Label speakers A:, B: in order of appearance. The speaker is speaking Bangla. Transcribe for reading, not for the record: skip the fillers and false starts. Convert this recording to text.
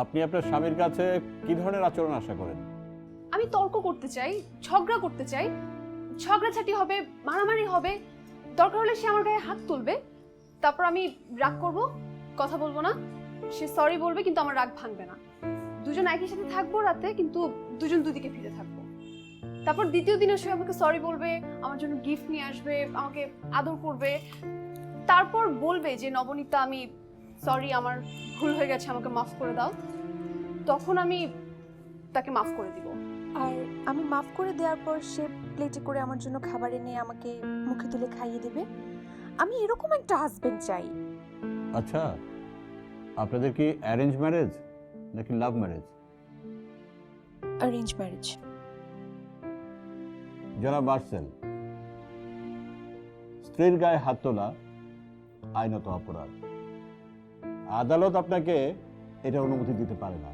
A: আপনি আপনার স্বামীর কাছে কি ধরনের আচরণ আশা করেন?
B: আমি তর্ক করতে চাই, ঝগড়া করতে চাই, ঝগড়াঝাটি হবে, মারামারি হবে, দরকার হলে সে আমার গায়ে হাত তুলবে, তারপর আমি রাগ করব, কথা বলবো না, সে সরি বলবে কিন্তু আমার রাগ ভাঙবে না। দুজন একই সাথে থাকবো রাতে, কিন্তু দুজন দুদিকে ফিরে থাকবো। তারপর দ্বিতীয় দিনে সে আমাকে সরি বলবে, আমার জন্য গিফট নিয়ে আসবে, আমাকে আদর করবে, তারপর বলবে যে নবনীতা আমি সরি, আমার ভুল হয়ে গেছে, আমাকে মাফ করে দাও। তখন আমি তাকে মাফ করে দিব।
C: আর আমি মাফ করে দেওয়ার পর সে প্লেটে করে আমার জন্য খাবার এনে আমাকে মুখে তুলে খাইয়ে দেবে। আমি এরকম একটা হাজবেন্ড চাই।
A: আচ্ছা, আপনাদের কি অ্যারেঞ্জ ম্যারেজ নাকি লাভ ম্যারেজ?
C: Arrange marriage.
A: যারা মার্সেল, স্ত্রীর গায়ে হাত তোলা আইনত অপরাধ। আদালত আপনাকে এটা অনুমতি দিতে পারে না।